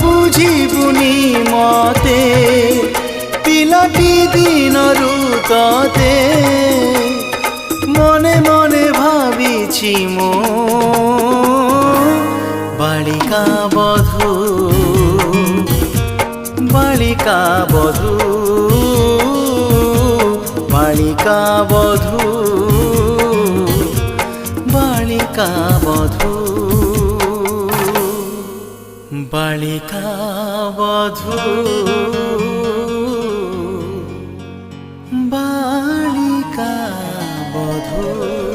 বুঝিবুনি মতে পিলাটি দিনরু ততে মনে মনে ভাবিছি মো বালিকা বধূ বালিকা বধূ বালিকা বধূ বালিকা বধূ বালিকা বধূ বালিকা বধূ।